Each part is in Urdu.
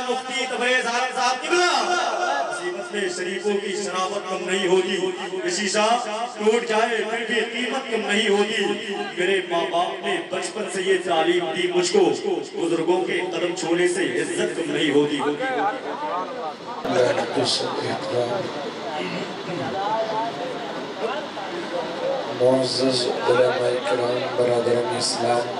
مفتی تبریز عالم صاحب قبلہ مصیبت میں شریفوں کی شرافت کم نہیں ہوتی یہ شیشہ ٹوٹ جائے پھر بھی قیمت کم نہیں ہوتی میرے ماں باپ نے بچپن سے یہ تعلیم دی مجھ کو بزرگوں کے قدم چھونے سے عزت کم نہیں ہوتی معزز علماء کرام برادران اسلام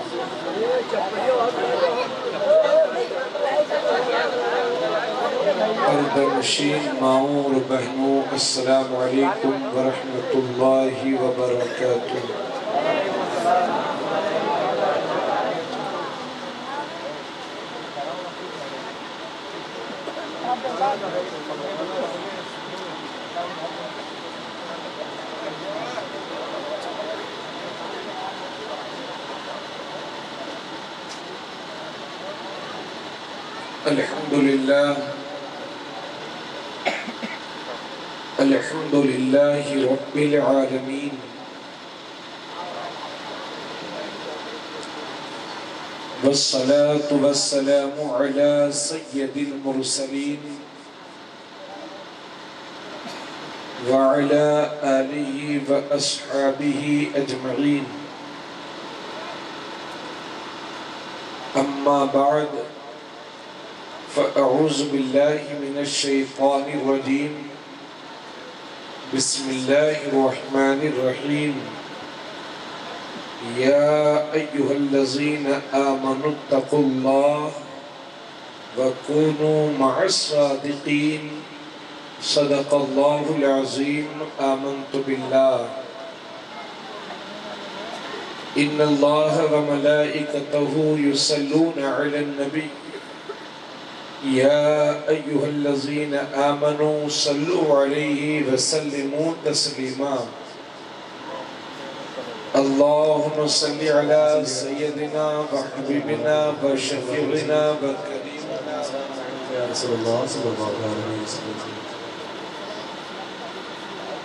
پردنشین ماؤں اور بہنوں السلام علیکم ورحمۃ اللہ وبرکاتہ الحمدللہ رب العالمین والصلاة والسلام على سید المرسلین وعلى آلہ وأصحابہ اجمعین اما بعد فأعوذ باللہ من الشیطان الرجیم بسم اللہ الرحمن الرحیم یا ایہا الذین آمنوا اتقوا اللہ وکونوا مع الصادقین صدق اللہ العظیم آمنت باللہ ان اللہ وملائکتہ یصلون علی النبی یا ایہا الذین آمنوا صلوا علیہ وسلموا تسلیما اللہم صلی علی سیدنا وحبیبنا وشفیعنا وکریمنا صلی اللہ علیہ وسلم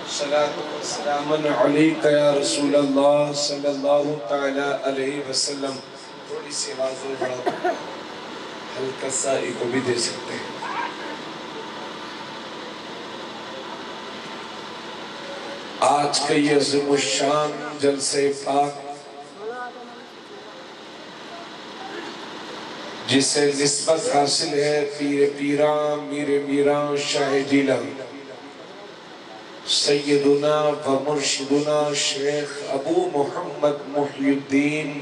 صلاة و سلام علیکہ یا رسول اللہ صلی اللہ تعالی علیہ وسلم تھوڑی سی آواز ہو بڑھا ہلکا سا کو بھی دے سکتے ہیں آج کا یہ عظیم الشان جلسہ پاک جسے نسبت حاصل ہے پیر پیران میر میران شاہ جیلان سیدنا و مرشدنا شیخ ابو محمد محی الدین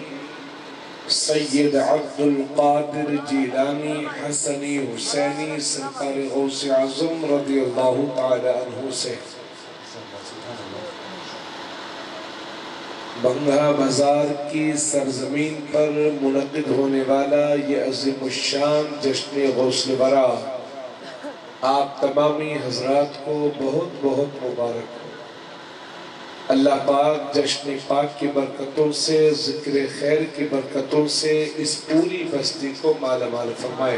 سید عبد القادر جیلانی حسنی حسینی سرکار غوث اعظم رضی اللہ تعالی عنہ سے بنگھا بازار کی سرزمین پر منعقد ہونے والا یہ عظیم الشان جشن غوث برا آپ تمامی حضرات کو بہت بہت مبارک اللہ پاک جشن پاک کی برکتوں سے ذکر خیر کی برکتوں سے اس پوری بستی کو مالا مال فرمائے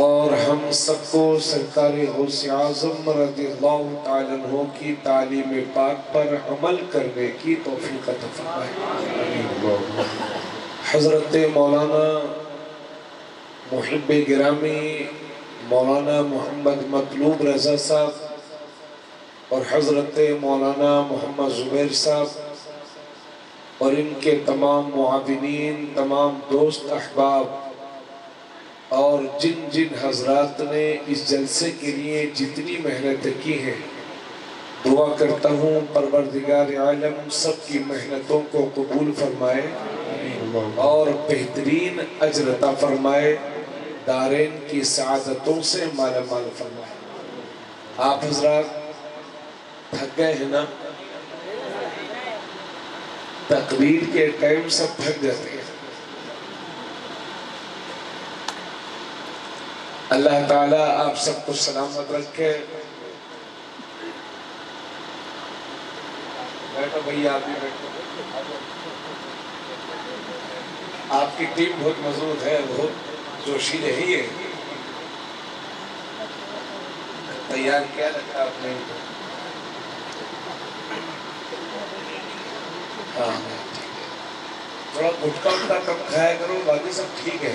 اور ہم سب کو سرکار غوث اعظم رضی اللہ تعالیٰ عنہ کی تعلیم پاک پر عمل کرنے کی توفیق عطا فرمائے حضرت مولانا محب گرامی مولانا محمد مطلوب رضا صاحب اور حضرت مولانا محمد زبیر صاحب اور ان کے تمام معاونین تمام دوست احباب اور جن جن حضرات نے اس جلسے کے لیے جتنی محنتیں کی ہیں دعا کرتا ہوں پروردگار عالم سب کی محنتوں کو قبول فرمائے اور بہترین اجر عطا فرمائے دارین کی سعادتوں سے مالا مال فرمائے آپ حضرات تھک گئے ہیں نا تقریر کے ٹائم سب تھک جاتے ہیں اللہ تعالیٰ آپ سب کو سلامت رکھے بیٹھو بھئی آپ بھی بیٹھو آپ کی ٹیم بہت مضبوط ہے بہت جوشی رہی ہے تیار کیا رکھا آپ نے تھوڑا گھٹکا کم کھایا کرو باقی سب ٹھیک ہے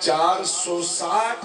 460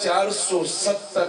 470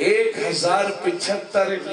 1075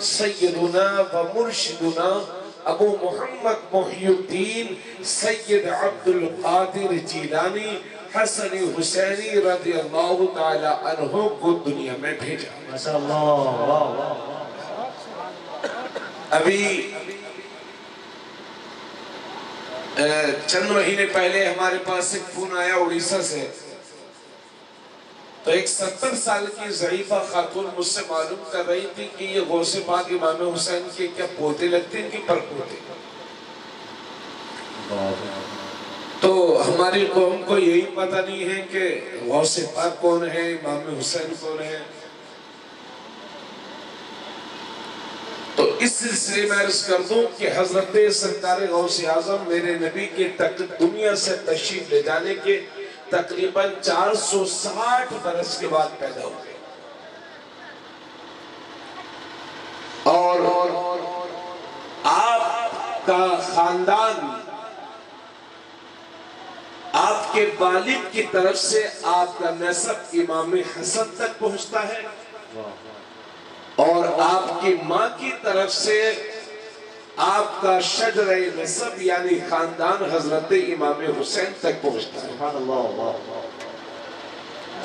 سیدنا و مرشدنا ابو محمد محی الدین سید عبد القادر جیلانی حسن حسینی رضی اللہ تعالی عنہ کو دنیا میں بھیجا. ماشاءاللہ. ابھی چند مہینے پہلے ہمارے پاس ایک فون آیا اڑیسہ سے، تو ایک 70 سال کی ضعیفہ خاتون مجھ سے معلوم کر رہی تھی کہ یہ غوث پاک امام حسین کے کیا پوتے لگتے ہیں کہ پر پوتے. تو ہماری قوم کو یہی پتہ نہیں ہے کہ غوث پاک کون ہے، امام حسین کون ہے. تو اس سلسلے میں عرض کر دوں کہ حضرت سرکار غوث اعظم میرے نبی کے دنیا سے تشریف لے جانے کے تقریباً 460 برس کے بعد پیدا ہوئے. اور آپ کا خاندان آپ کے والد کی طرف سے آپ کا نسب امام حسن تک پہنچتا ہے، اور آپ کی ماں کی طرف سے آپ کا شجر نسب یعنی خاندان حضرت امام حسین تک پہنچتا ہے.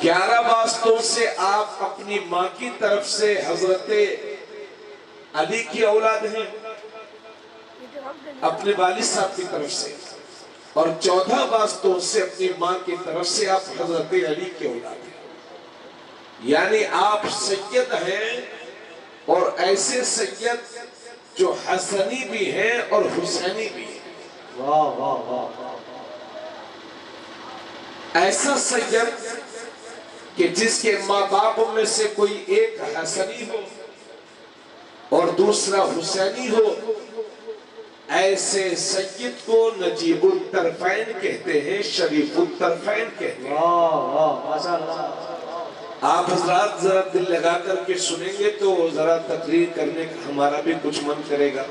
11 واسطوں سے آپ اپنی ماں کی طرف سے حضرت علی کی اولاد ہیں اپنے والد صاحب کی طرف سے، اور 14 واسطوں سے اپنی ماں کی طرف سے آپ حضرت علی کی اولاد ہیں. یعنی آپ سید ہیں، اور ایسے سید جو حسنی بھی ہیں اور حسینی بھی ہیں. ایسا سید کہ جس کے ماں باپ میں سے کوئی ایک حسنی ہو اور دوسرا حسینی ہو، ایسے سید کو نجیب الطرفین کہتے ہیں، شریف الطرفین کہتے ہیں. آپ حضرات ذرا دل لگا کر کے سنیں گے تو ذرا تقریر کرنے کا ہمارا بھی کچھ من کرے گا،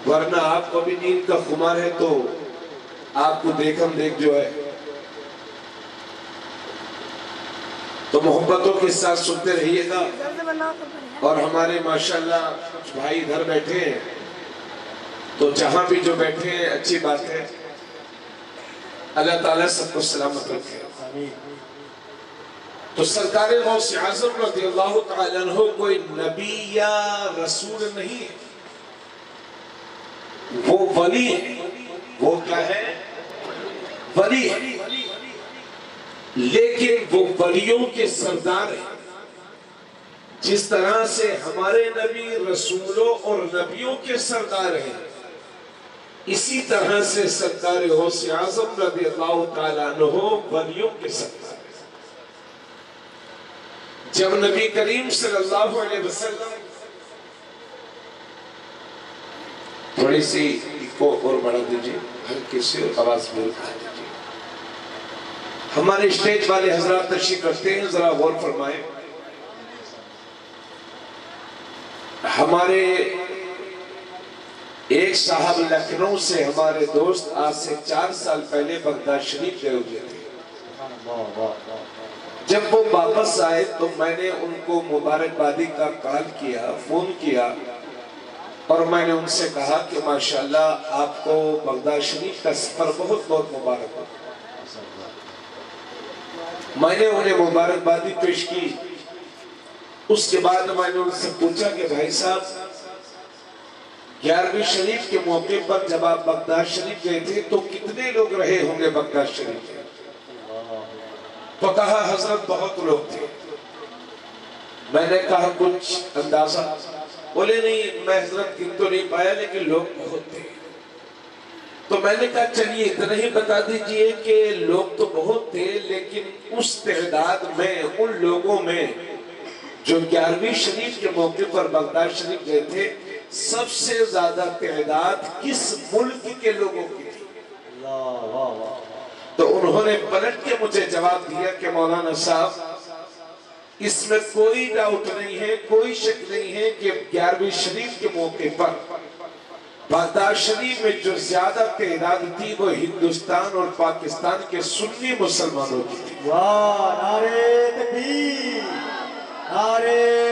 ورنہ آپ کو بھی نیند کا خمار ہے تو آپ کو دیکھم دیکھ جو ہے تو محبتوں کے ساتھ سنتے رہیے گا. اور ہمارے ماشاءاللہ کچھ بھائی ادھر بیٹھے ہیں، تو جہاں بھی جو بیٹھے ہیں اچھی بات ہے، اللہ تعالیٰ سب کو سلامت رکھے. تو سرکار غوث اعظم رضی اللہ تعالیٰ عنہ کوئی نبی یا رسول نہیں ہے، وہ ولی ہے. وہ کیا ہے؟ ولی ہے. لیکن وہ ولیوں کے سردار ہیں. جس طرح سے ہمارے نبی رسولوں اور نبیوں کے سردار ہیں، اسی طرح سے سرکار غوث اعظم رضی اللہ تعالیٰ عنہ ولیوں کے سردار. جب نبی کریم صلی اللہ علیہ وسلم تھوڑی سی کو اور بڑھا دیجئے، ہلکی سی آواز میں رکھا دیجئے. ہمارے اسٹیج والے حضرات تشریف رکھتے ہیں، ذرا غور فرمائیں. ہمارے ایک صاحب لکھنؤ سے ہمارے دوست آج سے 4 سال پہلے بغداد شریف گئے ہوئے تھے. جب وہ واپس آئے تو میں نے ان کو مبارکبادی کا کال کیا، فون کیا، اور میں نے ان سے کہا کہ ماشاءاللہ آپ کو بغداد شریف کا سفر بہت بہت مبارک ہو. میں نے انہیں مبارکبادی پیش کی. اس کے بعد میں نے ان سے پوچھا کہ بھائی صاحب 11ویں شریف کے موقع پر جب آپ بغداد شریف گئے تھے تو کتنے لوگ رہے ہوں گے بغداد شریف میں؟ تو کہا حضرت بہت لوگ تھے. میں نے کہا کچھ اندازہ؟ بولے نہیں میں حضرت گن تو نہیں پایا لیکن لوگ بہت تھے. تو میں نے کہا چلیے اتنا ہی بتا دیجئے کہ لوگ تو بہت تھے، لیکن اس تعداد میں ان لوگوں میں جو 11ویں شریف کے موقع پر بغداد شریف گئے تھے، سب سے زیادہ تعداد کس ملک کے لوگوں کی تھی؟ تو انہوں نے پلٹ کے مجھے جواب دیا کہ مولانا صاحب اس میں کوئی ڈاؤٹ نہیں ہے، کوئی شک نہیں ہے کہ 11ویں شریف کے موقع پر بغداد شریف میں جو زیادہ تعداد تھی وہ ہندوستان اور پاکستان کے سنی مسلمانوں کی تھی. واہ، نعرہ تکبیر، نعرہ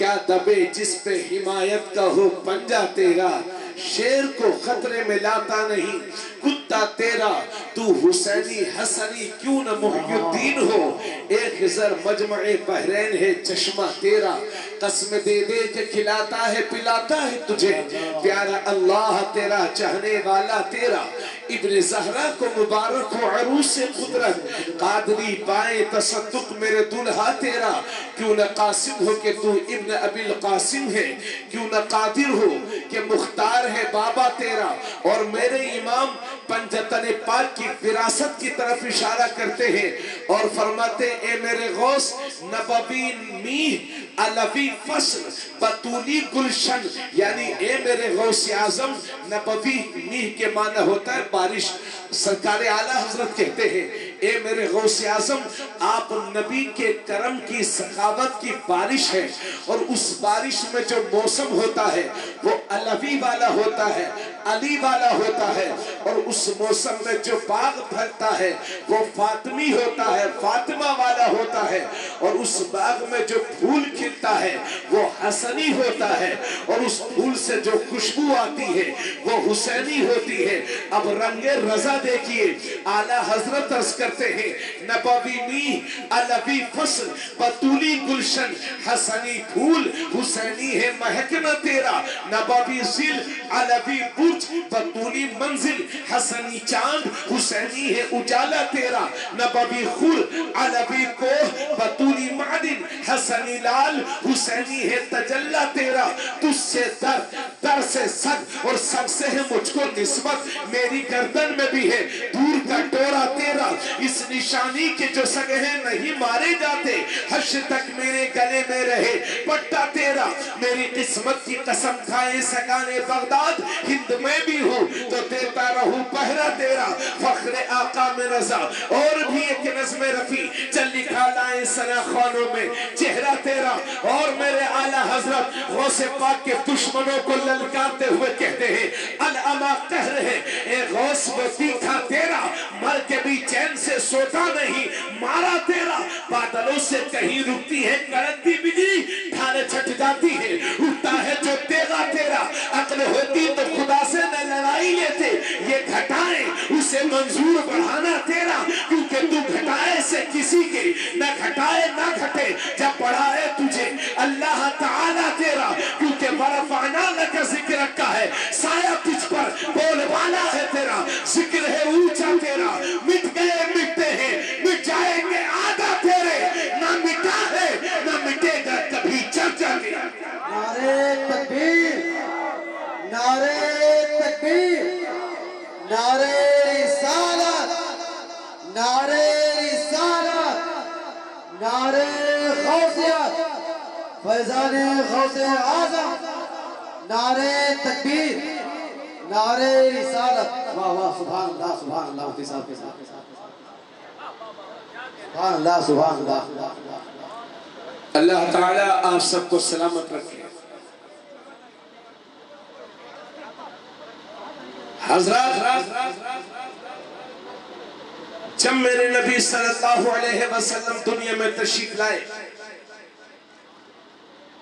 کیا دبے جس پہ حمایت کا ہو پنجہ تیرا، شیر کو خطرے میں لاتا نہیں کتا تیرا، تو حسینی حسنی کیوں نہ محی الدین ہو، ایک ہزر مجمع بحرین ہے چشمہ تیرا، قسم دے دے کہ کھلاتا ہے پلاتا ہے تجھے، پیارا اللہ تیرا چاہنے والا تیرا، ابن زہرا کو مبارک ہو عروس قدرت، قادری پائے تصدق میرے دلہا تیرا، کیوں نہ قاسم ہو کہ تو ابن ابی القاسم ہے، کیوں نہ قادر ہو کہ مختار ہے بابا تیرا، اور میرے امام پنجتن پاک کی وراثت کی طرف اشارہ کرتے ہیں اور فرماتے اے میرے غوث نبوی میہ علوی فصل بطولی گلشن، یعنی اے میرے غوث اعظم، نبوی میہ کے معنی ہوتا ہے بارش، سرکار اعلیٰ حضرت کہتے ہیں اے میرے غوث اعظم آپ نبی کے کرم کی سخاوت کی بارش ہے، اور اس بارش میں جو موسم ہوتا ہے وہ علوی والا ہوتا ہے، علی والا ہوتا ہے، اور اس موسم میں جو باغ پھلتا ہے وہ فاطمی ہوتا ہے، فاطمہ والا ہوتا ہے، اور اس باغ میں جو پھول کھلتا ہے وہ حسنی ہوتا ہے، اور اس پھول سے جو خوشبو آتی ہے وہ حسینی ہوتی ہے۔ اب رنگ رضا دیکھیے، اعلیٰ حضرت عرض کرتے ہیں نبوی میہ علوی فصل بطولی گلشن، حسنی پھول حسینی ہے مہکنا تیرا، نبوی ذل علوی برج بطولی منزل، حسنی چاند حسینی ہے اجالا تیرا، نبوی خور علوی کوہ بطولی معدن، حسنی لال حسینی ہے تجلا تیرا، تجھ سے در سے سگ اور سگ سے ہے مجھ کو نسبت، میری گردن میں بھی ہے دور کا ٹورا تیرا، اس نشانی کے جو سگ ہیں نہیں مارے جاتے، حشر تک میرے گلے میں رہے پٹا تیرا، میری قسمت کی قسم کھائے سکانے بغداد، ہند میں بھی ہوں تو دیتا رہوں پہرا تیرا، فخر آقا میں رضا، اور بھی ایک نظم رفیع چل لکھا لائے سنا خانوں میں چہرہ تیرا، اور میرے اعلیٰ حضرت غوث پاک کے دشمنوں کو للکارتے ہوئے کہتے ہیں العما قہر ہے اے غوث وہ دیکھا تیرا، مر کے بھی چین سے سوتا نہیں مارا تیرا، بادلوں سے کہیں رکتی ہے کڑکتی بجلی ٹھانے چھٹ جاتی ہے، اٹھتا ہے جو تیغا تیرا، عقل ہوتی تو خدا سے نہ لڑائی لیتے، یہ گھٹائیں اسے منظور بڑھانا تیرا، کیونکہ تو گھٹائے سے کسی کے نہ گھٹائے نہ گھٹے، جب بڑھائے تجھے اللہ تعالیٰ تیرا، کیونکہ ورفعنا لک ذکر رکھا ہے، سایہ تجھ پر بول والا ہے تیرا، ذکر ہے اونچا تیرا، مٹ گئے مٹتے ہیں مٹ جائیں گے آدھا تیرے، نہ مٹا ہے نہ مٹے گا کبھی چرچا تیرا۔ نعرے تکبیر، نعرے تکبیر، نعرے رسالت، نعرے رسالت، نعرے غوثیت، فیضان غوث اعظم، نعرے تکبیر، نعرے رسالت، واہ واہ سبحان اللہ سبحان اللہ، مفتی صاحب کے ساتھ سبحان اللہ سبحان اللہ۔ اللہ تعالیٰ آپ سب کو سلامت رکھے۔ حضرات جب میرے نبی صلی اللہ علیہ وسلم دنیا میں تشریف لائے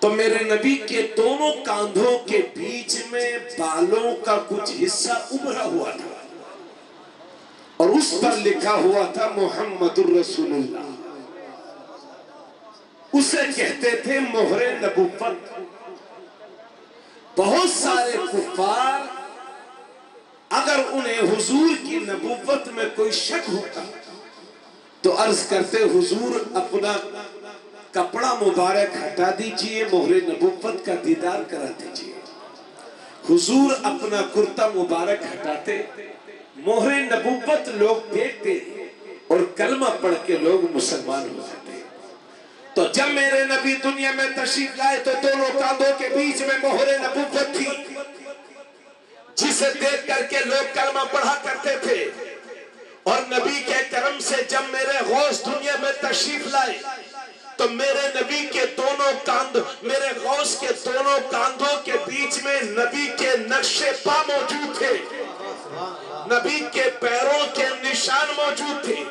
تو میرے نبی کے دونوں کاندھوں کے بیچ میں بالوں کا کچھ حصہ ابھرا ہوا تھا اور اس پر لکھا ہوا تھا محمد الرسول اللہ، اسے کہتے تھے مہر نبوت۔ بہت سارے کفار اگر انہیں حضور کی نبوت میں کوئی شک ہوتا تو عرض کرتے حضور اپنا کپڑا مبارک ہٹا دیجئے، مہر نبوت کا دیدار کرا دیجئے۔ حضور اپنا کرتا مبارک ہٹاتے، مہر نبوت لوگ دیکھتے اور کلمہ پڑھ کے لوگ مسلمان ہو جاتے۔ تو جب میرے نبی دنیا میں تشریف لائے تو دونوں کاندھوں کے بیچ میں مہر نبوت تھی، جسے دیکھ کر کے لوگ کلمہ پڑھا کرتے تھے، اور نبی کے کرم سے جب میرے غوث دنیا میں تشریف لائے تو میرے نبی کے دونوں میرے غوث کے دونوں کاندھوں کے بیچ میں نبی کے نقش پا موجود تھے، نبی کے پیروں کے نشان موجود تھے،